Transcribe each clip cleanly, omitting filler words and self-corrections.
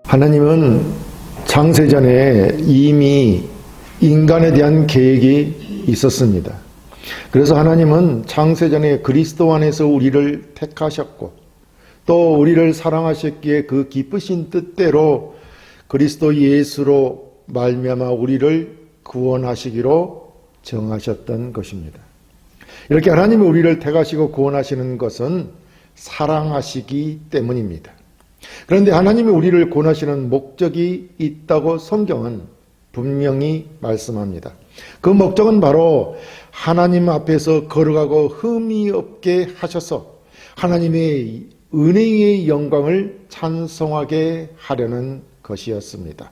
하나님은 창세전에 이미 인간에 대한 계획이 있었습니다. 그래서 하나님은 창세전에 그리스도 안에서 우리를 택하셨고 또 우리를 사랑하셨기에 그 기쁘신 뜻대로 그리스도 예수로 말미암아 우리를 구원하시기로 정하셨던 것입니다. 이렇게 하나님이 우리를 택하시고 구원하시는 것은 사랑하시기 때문입니다. 그런데 하나님이 우리를 구원하시는 목적이 있다고 성경은 분명히 말씀합니다. 그 목적은 바로 하나님 앞에서 거룩하고 흠이 없게 하셔서 하나님의 은혜의 영광을 찬송하게 하려는 것이었습니다.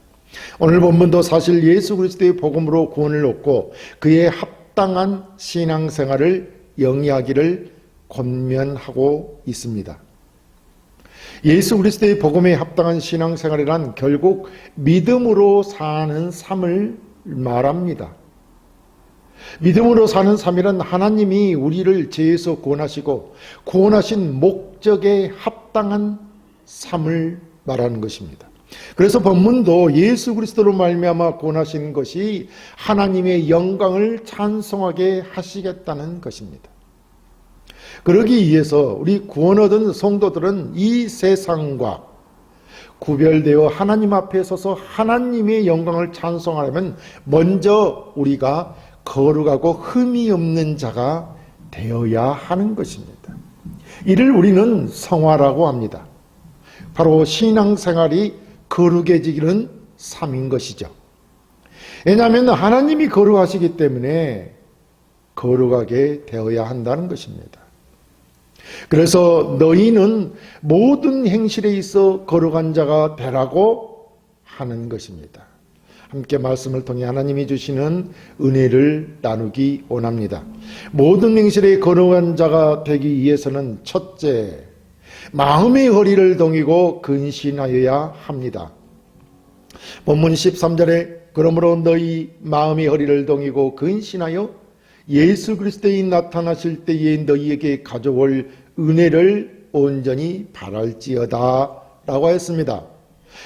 오늘 본문도 사실 예수 그리스도의 복음으로 구원을 얻고 그에 합당한 신앙생활을 영위하기를 권면하고 있습니다. 예수 그리스도의 복음에 합당한 신앙생활이란 결국 믿음으로 사는 삶을 말합니다. 믿음으로 사는 삶이란 하나님이 우리를 죄에서 구원하시고 구원하신 목적에 합당한 삶을 말하는 것입니다. 그래서 본문도 예수 그리스도로 말미암아 구원하신 것이 하나님의 영광을 찬송하게 하시겠다는 것입니다. 그러기 위해서 우리 구원 얻은 성도들은 이 세상과 구별되어 하나님 앞에 서서 하나님의 영광을 찬송하려면 먼저 우리가 거룩하고 흠이 없는 자가 되어야 하는 것입니다. 이를 우리는 성화라고 합니다. 바로 신앙생활이 거룩해지기는 삶인 것이죠. 왜냐하면 하나님이 거룩하시기 때문에 거룩하게 되어야 한다는 것입니다. 그래서 너희는 모든 행실에 있어 거룩한 자가 되라고 하는 것입니다. 함께 말씀을 통해 하나님이 주시는 은혜를 나누기 원합니다. 모든 행실에 거룩한 자가 되기 위해서는 첫째, 마음의 허리를 동이고 근신하여야 합니다. 본문 13절에 그러므로 너희 마음의 허리를 동이고 근신하여 예수 그리스도의 나타나실 때에 너희에게 가져올 은혜를 온전히 바랄지어다 라고 했습니다.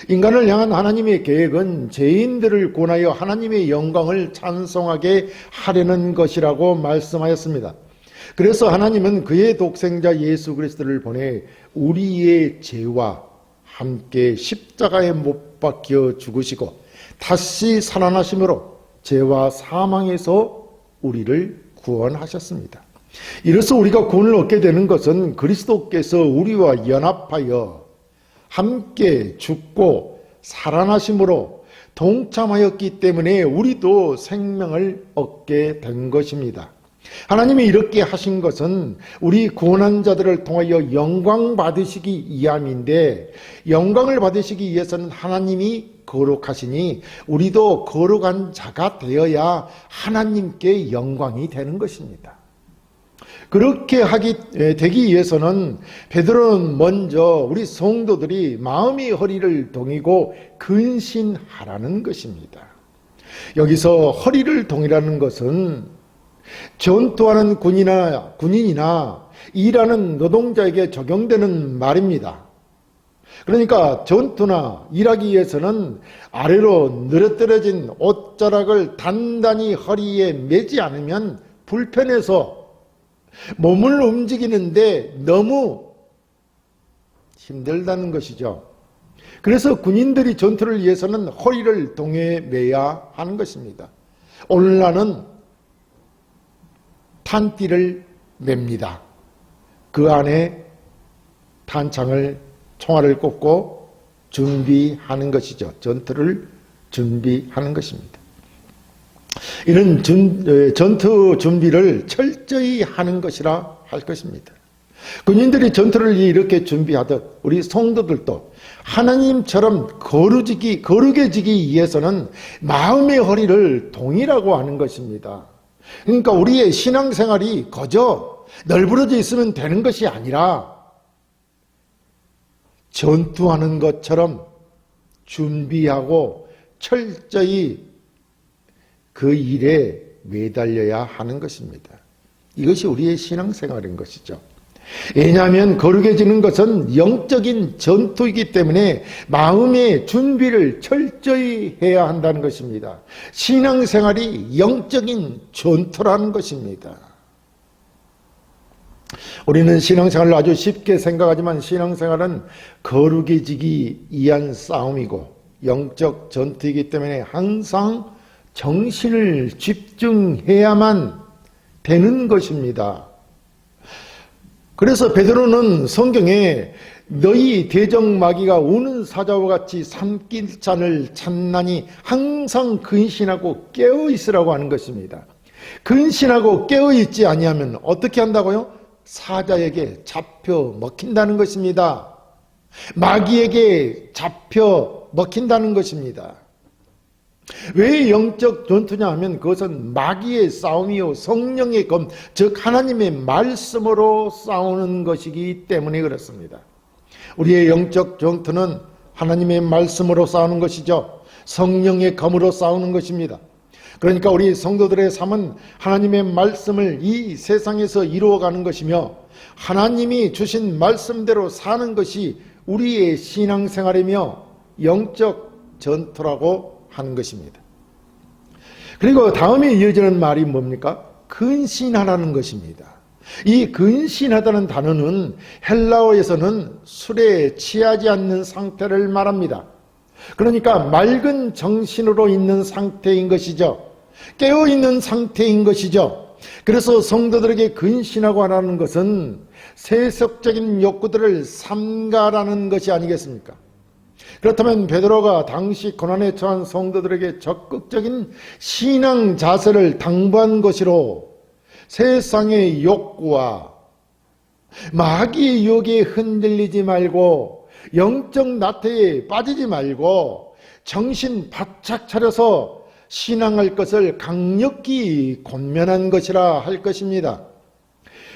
인간을 향한 하나님의 계획은 죄인들을 구원하여 하나님의 영광을 찬송하게 하려는 것이라고 말씀하였습니다. 그래서 하나님은 그의 독생자 예수 그리스도를 보내 우리의 죄와 함께 십자가에 못 박혀 죽으시고 다시 살아나심으로 죄와 사망에서 우리를 구원하셨습니다. 이로써 우리가 구원을 얻게 되는 것은 그리스도께서 우리와 연합하여 함께 죽고 살아나심으로 동참하였기 때문에 우리도 생명을 얻게 된 것입니다. 하나님이 이렇게 하신 것은 우리 구원한 자들을 통하여 영광 받으시기 위함인데, 영광을 받으시기 위해서는 하나님이 거룩하시니 우리도 거룩한 자가 되어야 하나님께 영광이 되는 것입니다. 그렇게 되기 위해서는 베드로는 먼저 우리 성도들이 마음의 허리를 동이고 근신하라는 것입니다. 여기서 허리를 동이라는 것은 전투하는 군인이나 일하는 노동자에게 적용되는 말입니다. 그러니까 전투나 일하기 위해서는 아래로 늘어뜨려진 옷자락을 단단히 허리에 매지 않으면 불편해서 몸을 움직이는데 너무 힘들다는 것이죠. 그래서 군인들이 전투를 위해서는 허리를 동해 매야 하는 것입니다. 오늘날은 탄띠를 맵니다. 그 안에 탄창을, 총알을 꽂고 준비하는 것이죠. 전투를 준비하는 것입니다. 이런 전투 준비를 철저히 하는 것이라 할 것입니다. 군인들이 전투를 이렇게 준비하듯 우리 성도들도 하나님처럼 거룩해지기 위해서는 마음의 허리를 동이라고 하는 것입니다. 그러니까 우리의 신앙생활이 거저 널브러져 있으면 되는 것이 아니라 전투하는 것처럼 준비하고 철저히 그 일에 매달려야 하는 것입니다. 이것이 우리의 신앙생활인 것이죠. 왜냐하면 거룩해지는 것은 영적인 전투이기 때문에 마음의 준비를 철저히 해야 한다는 것입니다. 신앙생활이 영적인 전투라는 것입니다. 우리는 신앙생활을 아주 쉽게 생각하지만 신앙생활은 거룩해지기 위한 싸움이고 영적 전투이기 때문에 항상 정신을 집중해야만 되는 것입니다. 그래서 베드로는 성경에 너희 대적마귀가 우는 사자와 같이 삼킬 잔을 찾나니 항상 근신하고 깨어있으라고 하는 것입니다. 근신하고 깨어있지 아니하면 어떻게 한다고요? 사자에게 잡혀 먹힌다는 것입니다. 마귀에게 잡혀 먹힌다는 것입니다. 왜 영적 전투냐 하면 그것은 마귀의 싸움이요 성령의 검, 즉 하나님의 말씀으로 싸우는 것이기 때문에 그렇습니다. 우리의 영적 전투는 하나님의 말씀으로 싸우는 것이죠. 성령의 검으로 싸우는 것입니다. 그러니까 우리 성도들의 삶은 하나님의 말씀을 이 세상에서 이루어가는 것이며 하나님이 주신 말씀대로 사는 것이 우리의 신앙생활이며 영적 전투라고 하는 것입니다. 그리고 다음에 이어지는 말이 뭡니까? 근신하라는 것입니다. 이 근신하다는 단어는 헬라어에서는 술에 취하지 않는 상태를 말합니다. 그러니까 맑은 정신으로 있는 상태인 것이죠. 깨어있는 상태인 것이죠. 그래서 성도들에게 근신하고 하라는 것은 세속적인 욕구들을 삼가라는 것이 아니겠습니까? 그렇다면 베드로가 당시 고난에 처한 성도들에게 적극적인 신앙 자세를 당부한 것으로 세상의 욕구와 마귀의 유혹에 흔들리지 말고 영적 나태에 빠지지 말고 정신 바짝 차려서 신앙할 것을 강력히 권면한 것이라 할 것입니다.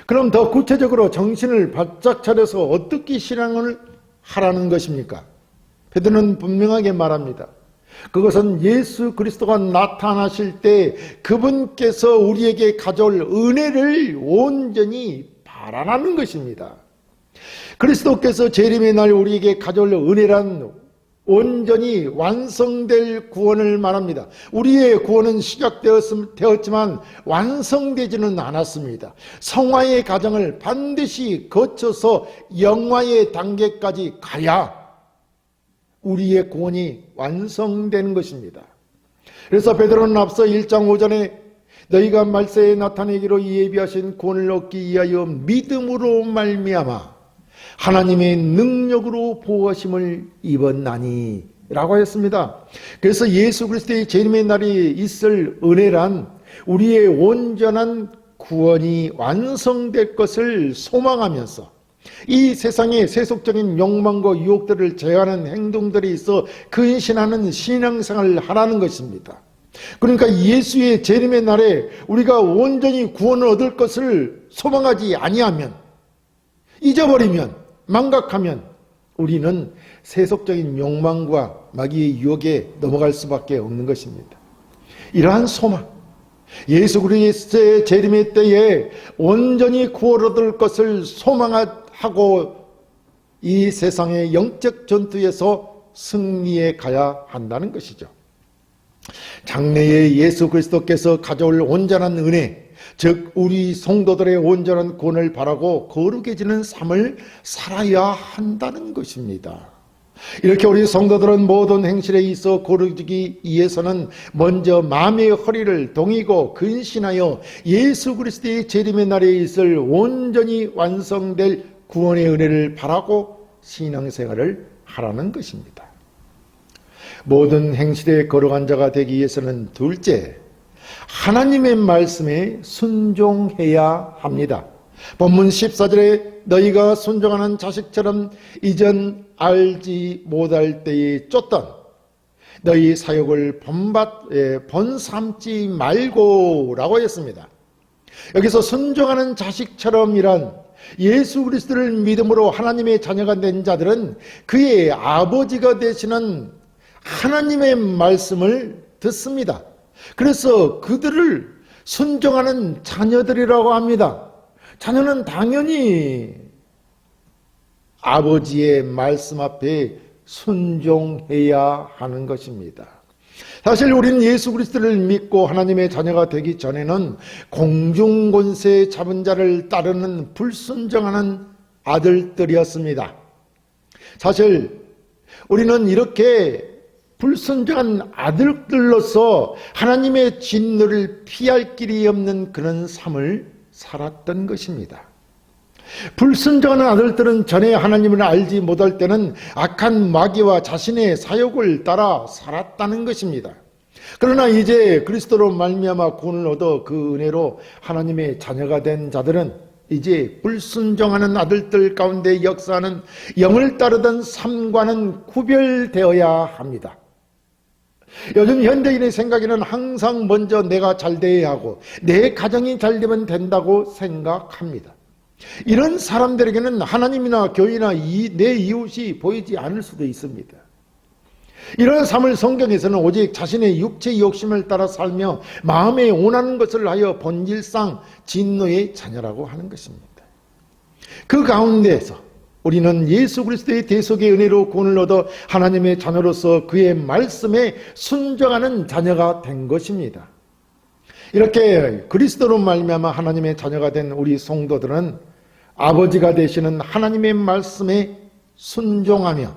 그럼 더 구체적으로 정신을 바짝 차려서 어떻게 신앙을 하라는 것입니까? 베드로는 분명하게 말합니다. 그것은 예수 그리스도가 나타나실 때 그분께서 우리에게 가져올 은혜를 온전히 바라는 것입니다. 그리스도께서 재림의 날 우리에게 가져올 은혜란 온전히 완성될 구원을 말합니다. 우리의 구원은 시작되었지만 완성되지는 않았습니다. 성화의 과정을 반드시 거쳐서 영화의 단계까지 가야 우리의 구원이 완성되는 것입니다. 그래서 베드로는 앞서 1장 5절에 너희가 말세에 나타내기로 예비하신 구원을 얻기 위하여 믿음으로 말미암아 하나님의 능력으로 보호하심을 입었나니 라고 했습니다. 그래서 예수 그리스도의 재림의 날이 있을 은혜란 우리의 온전한 구원이 완성될 것을 소망하면서 이 세상의 세속적인 욕망과 유혹들을 제어하는 행동들이 있어 근신하는 신앙생활을 하라는 것입니다. 그러니까 예수의 재림의 날에 우리가 온전히 구원을 얻을 것을 소망하지 아니하면, 잊어버리면, 망각하면 우리는 세속적인 욕망과 마귀의 유혹에 넘어갈 수밖에 없는 것입니다. 이러한 소망, 예수 그리스도의 재림의 때에 온전히 구원 얻을 것을 소망하고 이 세상의 영적 전투에서 승리해 가야 한다는 것이죠. 장래에 예수 그리스도께서 가져올 온전한 은혜, 즉 우리 성도들의 온전한 구원을 바라고 거룩해지는 삶을 살아야 한다는 것입니다. 이렇게 우리 성도들은 모든 행실에 있어 거룩해지기 위해서는 먼저 마음의 허리를 동이고 근신하여 예수 그리스도의 재림의 날에 있을 온전히 완성될 구원의 은혜를 바라고 신앙생활을 하라는 것입니다. 모든 행실에 거룩한 자가 되기 위해서는 둘째, 하나님의 말씀에 순종해야 합니다. 본문 14절에 너희가 순종하는 자식처럼 이전 알지 못할 때에 쫓던 너희 사욕을 번삼지 말고 라고 했습니다. 여기서 순종하는 자식처럼이란 예수 그리스도를 믿음으로 하나님의 자녀가 된 자들은 그의 아버지가 되시는 하나님의 말씀을 듣습니다. 그래서 그들을 순종하는 자녀들이라고 합니다. 자녀는 당연히 아버지의 말씀 앞에 순종해야 하는 것입니다. 사실 우리는 예수 그리스도를 믿고 하나님의 자녀가 되기 전에는 공중권세 잡은 자를 따르는 불순종하는 아들들이었습니다. 사실 우리는 이렇게 불순종한 아들들로서 하나님의 진노를 피할 길이 없는 그런 삶을 살았던 것입니다. 불순종하는 아들들은 전에 하나님을 알지 못할 때는 악한 마귀와 자신의 사욕을 따라 살았다는 것입니다. 그러나 이제 그리스도로 말미암아 구원을 얻어 그 은혜로 하나님의 자녀가 된 자들은 이제 불순종하는 아들들 가운데 역사하는 영을 따르던 삶과는 구별되어야 합니다. 요즘 현대인의 생각에는 항상 먼저 내가 잘 돼야 하고 내 가정이 잘 되면 된다고 생각합니다. 이런 사람들에게는 하나님이나 교회나 내 이웃이 보이지 않을 수도 있습니다. 이런 삶을 성경에서는 오직 자신의 육체의 욕심을 따라 살며 마음에 원하는 것을 하여 본질상 진노의 자녀라고 하는 것입니다. 그 가운데에서 우리는 예수 그리스도의 대속의 은혜로 구원을 얻어 하나님의 자녀로서 그의 말씀에 순종하는 자녀가 된 것입니다. 이렇게 그리스도로 말미암아 하나님의 자녀가 된 우리 성도들은 아버지가 되시는 하나님의 말씀에 순종하며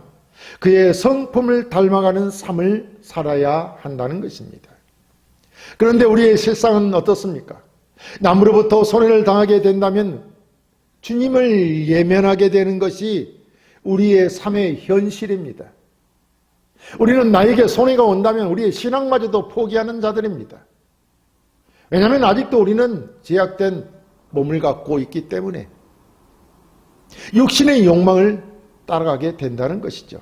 그의 성품을 닮아가는 삶을 살아야 한다는 것입니다. 그런데 우리의 실상은 어떻습니까? 남으로부터 손해를 당하게 된다면 주님을 예면하게 되는 것이 우리의 삶의 현실입니다. 우리는 나에게 손해가 온다면 우리의 신앙마저도 포기하는 자들입니다. 왜냐하면 아직도 우리는 제약된 몸을 갖고 있기 때문에 육신의 욕망을 따라가게 된다는 것이죠.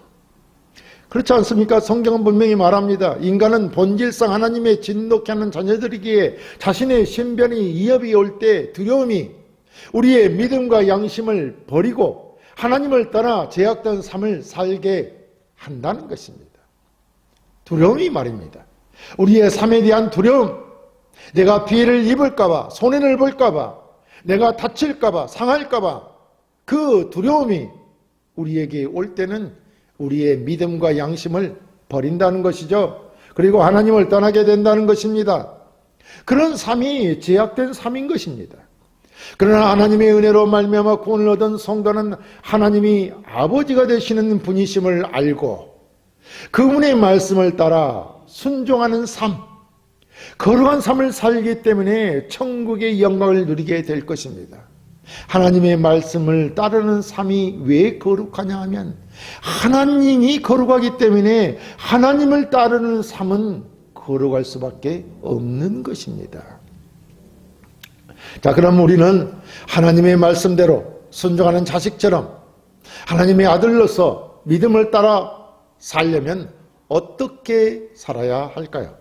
그렇지 않습니까? 성경은 분명히 말합니다. 인간은 본질상 하나님의 진노케 하는 자녀들이기에 자신의 신변이 위협이 올 때 두려움이 우리의 믿음과 양심을 버리고 하나님을 따라 제약된 삶을 살게 한다는 것입니다. 두려움이 말입니다. 우리의 삶에 대한 두려움, 내가 피해를 입을까봐, 손해를 볼까봐, 내가 다칠까봐, 상할까봐 그 두려움이 우리에게 올 때는 우리의 믿음과 양심을 버린다는 것이죠. 그리고 하나님을 떠나게 된다는 것입니다. 그런 삶이 제약된 삶인 것입니다. 그러나 하나님의 은혜로 말미암아 구원을 얻은 성도는 하나님이 아버지가 되시는 분이심을 알고 그분의 말씀을 따라 순종하는 삶, 거룩한 삶을 살기 때문에 천국의 영광을 누리게 될 것입니다. 하나님의 말씀을 따르는 삶이 왜 거룩하냐 하면 하나님이 거룩하기 때문에 하나님을 따르는 삶은 거룩할 수밖에 없는 것입니다. 자, 그럼 우리는 하나님의 말씀대로 순종하는 자식처럼 하나님의 아들로서 믿음을 따라 살려면 어떻게 살아야 할까요?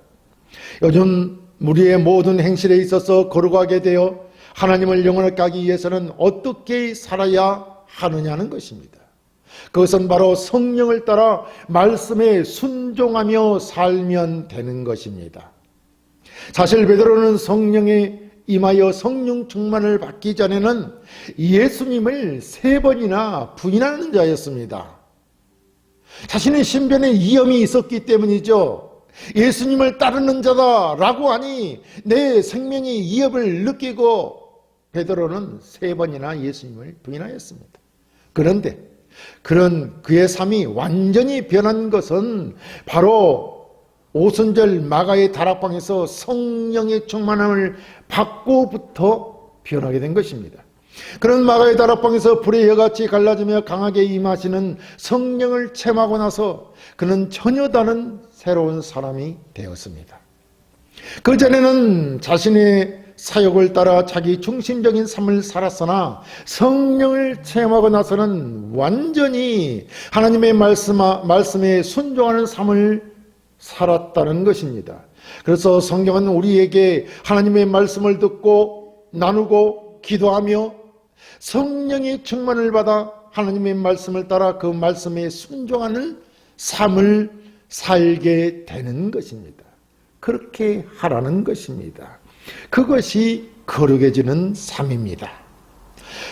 요즘 우리의 모든 행실에 있어서 거룩하게 되어 하나님을 영원하게 하기 위해서는 어떻게 살아야 하느냐는 것입니다. 그것은 바로 성령을 따라 말씀에 순종하며 살면 되는 것입니다. 사실 베드로는 성령에 임하여 성령 충만을 받기 전에는 예수님을 3번이나 부인하는 자였습니다. 자신의 신변에 위험이 있었기 때문이죠. 예수님을 따르는 자다라고 하니 내 생명이 위협을 느끼고 베드로는 3번이나 예수님을 부인하였습니다. 그런데 그런 그의 삶이 완전히 변한 것은 바로 오순절 마가의 다락방에서 성령의 충만함을 받고부터 변하게 된 것입니다. 그런 마가의 다락방에서 불의 혀같이 갈라지며 강하게 임하시는 성령을 체험하고 나서 그는 전혀 다른 새로운 사람이 되었습니다. 그전에는 자신의 사욕을 따라 자기 중심적인 삶을 살았으나 성령을 체험하고 나서는 완전히 하나님의 말씀에 순종하는 삶을 살았다는 것입니다. 그래서 성경은 우리에게 하나님의 말씀을 듣고 나누고 기도하며 성령의 충만을 받아 하나님의 말씀을 따라 그 말씀에 순종하는 삶을 살게 되는 것입니다. 그렇게 하라는 것입니다. 그것이 거룩해지는 삶입니다.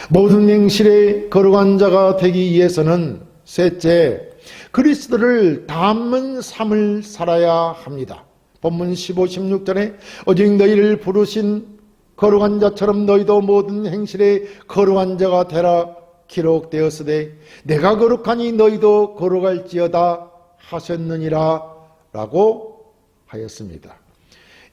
모든 행실에 거룩한 자가 되기 위해서는 셋째, 그리스도를 닮은 삶을 살아야 합니다. 본문 15, 16절에 오직 너희를 부르신 거룩한 자처럼 너희도 모든 행실에 거룩한 자가 되라 기록되었으되 내가 거룩하니 너희도 거룩할지어다 하셨느니라 라고 하였습니다.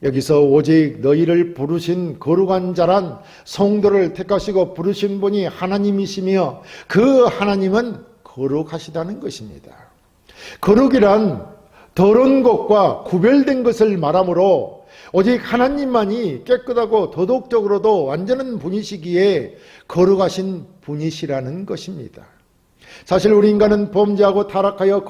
여기서 오직 너희를 부르신 거룩한 자란 성도를 택하시고 부르신 분이 하나님이시며 그 하나님은 거룩하시다는 것입니다. 거룩이란 더러운 것과 구별된 것을 말하므로 오직 하나님만이 깨끗하고 도덕적으로도 완전한 분이시기에 거룩하신 분이시라는 것입니다. 사실 우리 인간은 범죄하고 타락하여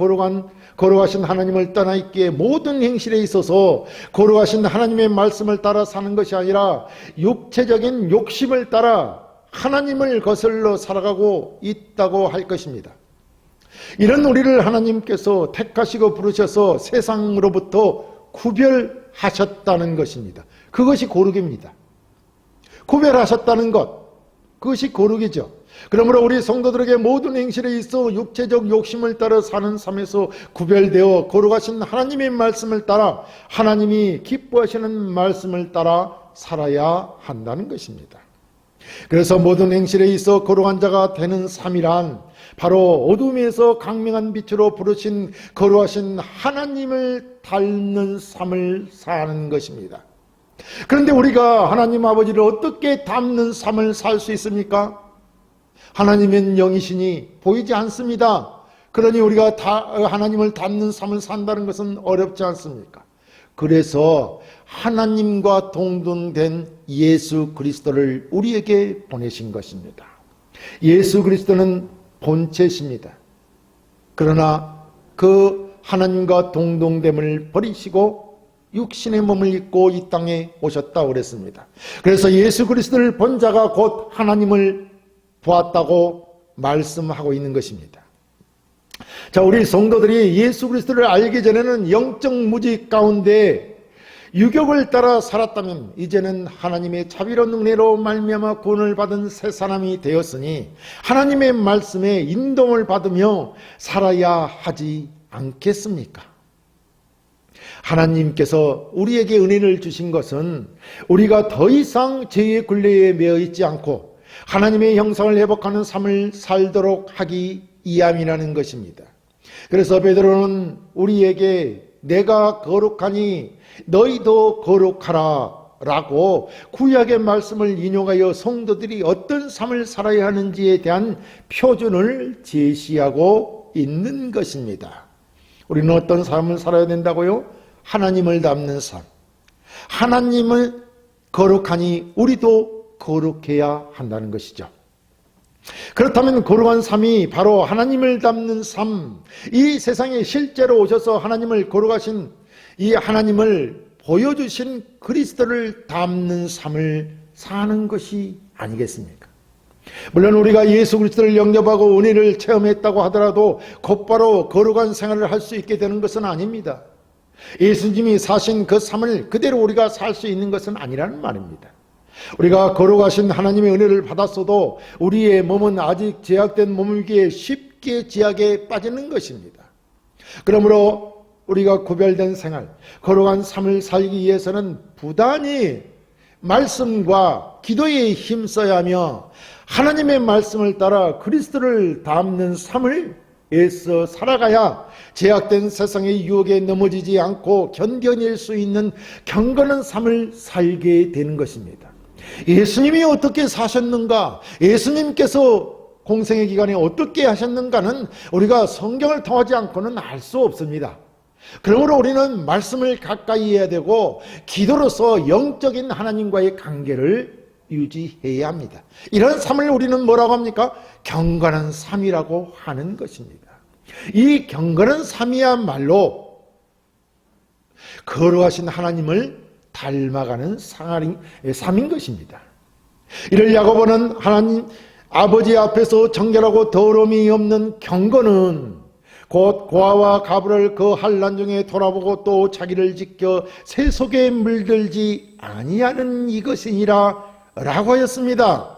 거룩하신 하나님을 떠나 있기에 모든 행실에 있어서 거룩하신 하나님의 말씀을 따라 사는 것이 아니라 육체적인 욕심을 따라 하나님을 거슬러 살아가고 있다고 할 것입니다. 이런 우리를 하나님께서 택하시고 부르셔서 세상으로부터 구별하셨다는 것입니다. 그것이 거룩입니다. 구별하셨다는 것, 그것이 거룩이죠. 그러므로 우리 성도들에게 모든 행실에 있어 육체적 욕심을 따라 사는 삶에서 구별되어 거룩하신 하나님의 말씀을 따라 하나님이 기뻐하시는 말씀을 따라 살아야 한다는 것입니다. 그래서 모든 행실에 있어 거룩한 자가 되는 삶이란 바로 어둠에서 강명한 빛으로 부르신 거룩하신 하나님을 닮는 삶을 사는 것입니다. 그런데 우리가 하나님 아버지를 어떻게 닮는 삶을 살 수 있습니까? 하나님은 영이시니 보이지 않습니다. 그러니 우리가 하나님을 닮는 삶을 산다는 것은 어렵지 않습니까? 그래서 하나님과 동등된 예수 그리스도를 우리에게 보내신 것입니다. 예수 그리스도는 본체십니다. 그러나 그 하나님과 동등됨을 버리시고 육신의 몸을 입고 이 땅에 오셨다고 그랬습니다. 그래서 예수 그리스도를 본 자가 곧 하나님을 보았다고 말씀하고 있는 것입니다. 자, 우리 성도들이 예수 그리스도를 알기 전에는 영적 무지 가운데 유격을 따라 살았다면 이제는 하나님의 자비로운 은혜로 말미암아 구원을 받은 새 사람이 되었으니 하나님의 말씀에 인도를 받으며 살아야 하지 않겠습니까? 하나님께서 우리에게 은혜를 주신 것은 우리가 더 이상 죄의 굴레에 매여 있지 않고 하나님의 형상을 회복하는 삶을 살도록 하기 위함이라는 것입니다. 그래서 베드로는 우리에게 내가 거룩하니 너희도 거룩하라 라고 구약의 말씀을 인용하여 성도들이 어떤 삶을 살아야 하는지에 대한 표준을 제시하고 있는 것입니다. 우리는 어떤 삶을 살아야 된다고요? 하나님을 닮는 삶. 하나님을 거룩하니 우리도 거룩해야 한다는 것이죠. 그렇다면 거룩한 삶이 바로 하나님을 닮는 삶, 이 세상에 실제로 오셔서 하나님을 거룩하신 이 하나님을 보여주신 그리스도를 닮는 삶을 사는 것이 아니겠습니까? 물론 우리가 예수 그리스도를 영접하고 은혜를 체험했다고 하더라도 곧바로 거룩한 생활을 할 수 있게 되는 것은 아닙니다. 예수님이 사신 그 삶을 그대로 우리가 살 수 있는 것은 아니라는 말입니다. 우리가 거룩하신 하나님의 은혜를 받았어도 우리의 몸은 아직 제약된 몸이기에 쉽게 제약에 빠지는 것입니다. 그러므로 우리가 구별된 생활, 거룩한 삶을 살기 위해서는 부단히 말씀과 기도에 힘써야 하며 하나님의 말씀을 따라 그리스도를 닮는 삶을 애써 살아가야 제약된 세상의 유혹에 넘어지지 않고 견뎌낼 수 있는 경건한 삶을 살게 되는 것입니다. 예수님이 어떻게 사셨는가, 예수님께서 공생의 기간에 어떻게 하셨는가는 우리가 성경을 통하지 않고는 알 수 없습니다. 그러므로 우리는 말씀을 가까이 해야 되고 기도로서 영적인 하나님과의 관계를 유지해야 합니다. 이런 삶을 우리는 뭐라고 합니까? 경건한 삶이라고 하는 것입니다. 이 경건한 삶이야말로 거룩하신 하나님을 닮아가는 삶인 것입니다. 이를 야고보는 하나님 아버지 앞에서 정결하고 더러움이 없는 경건은 곧 고아와 가부를 그 환난 중에 돌아보고 또 자기를 지켜 새 속에 물들지 아니하는 이것이니라 라고 하였습니다.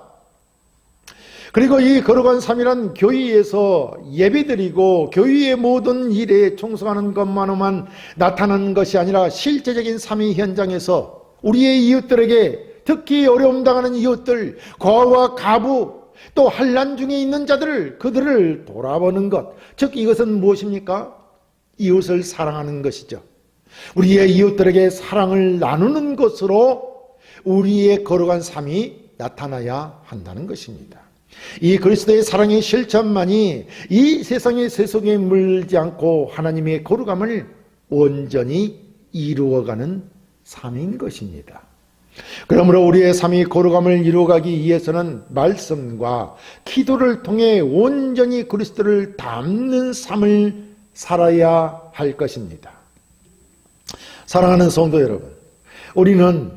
그리고 이 거룩한 삶이란 교회에서 예배드리고 교회의 모든 일에 충성하는 것만으로만 나타나는 것이 아니라 실제적인 삶의 현장에서 우리의 이웃들에게, 특히 어려움 당하는 이웃들, 고아와 가부, 또 환난 중에 있는 자들을, 그들을 돌아보는 것, 즉 이것은 무엇입니까? 이웃을 사랑하는 것이죠. 우리의 이웃들에게 사랑을 나누는 것으로 우리의 거룩한 삶이 나타나야 한다는 것입니다. 이 그리스도의 사랑의 실천만이 이 세상의 세속에 물지 않고 하나님의 거룩함을 온전히 이루어가는 삶인 것입니다. 그러므로 우리의 삶이 거룩함을 이루어가기 위해서는 말씀과 기도를 통해 온전히 그리스도를 닮는 삶을 살아야 할 것입니다. 사랑하는 성도 여러분, 우리는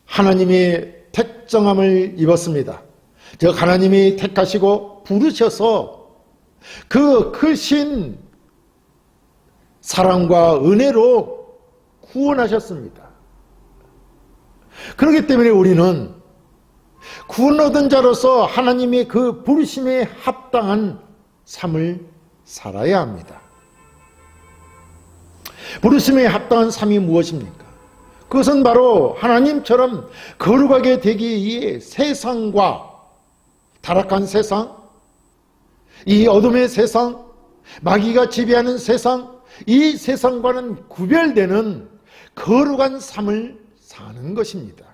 하나님의 택정함을 입었습니다. 즉 하나님이 택하시고 부르셔서 그 크신 사랑과 은혜로 구원하셨습니다. 그렇기 때문에 우리는 구원 얻은 자로서 하나님의 그 부르심에 합당한 삶을 살아야 합니다. 부르심에 합당한 삶이 무엇입니까? 그것은 바로 하나님처럼 거룩하게 되기 위해 세상과, 타락한 세상, 이 어둠의 세상, 마귀가 지배하는 세상, 이 세상과는 구별되는 거룩한 삶을 사는 것입니다.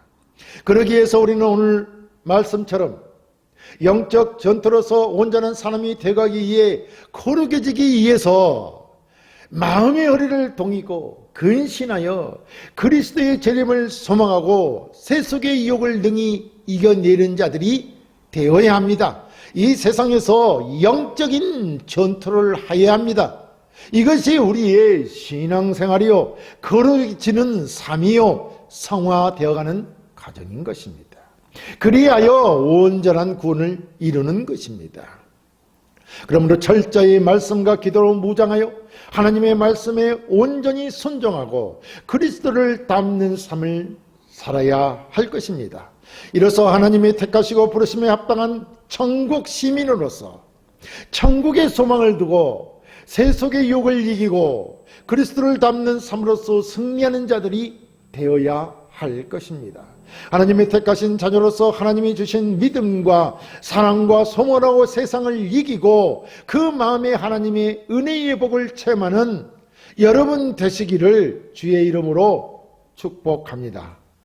그러기 위해서 우리는 오늘 말씀처럼 영적 전투로서 온전한 사람이 되어가기 위해 거룩해지기 위해서 마음의 허리를 동이고 근신하여 그리스도의 재림을 소망하고 세속의 유혹을 능히 이겨내는 자들이 되어야 합니다. 이 세상에서 영적인 전투를 해야 합니다. 이것이 우리의 신앙생활이요, 거룩해지는 삶이요, 성화되어가는 과정인 것입니다. 그리하여 온전한 구원을 이루는 것입니다. 그러므로 철저히 말씀과 기도로 무장하여 하나님의 말씀에 온전히 순종하고 그리스도를 닮는 삶을 살아야 할 것입니다. 이로써 하나님의 택하시고 부르심에 합당한 천국 시민으로서 천국의 소망을 두고 세속의 유혹을 이기고 그리스도를 닮는 삶으로서 승리하는 자들이 되어야 할 것입니다. 하나님의 택하신 자녀로서 하나님이 주신 믿음과 사랑과 소원하고 세상을 이기고 그 마음에 하나님의 은혜의 복을 체험하는 여러분 되시기를 주의 이름으로 축복합니다.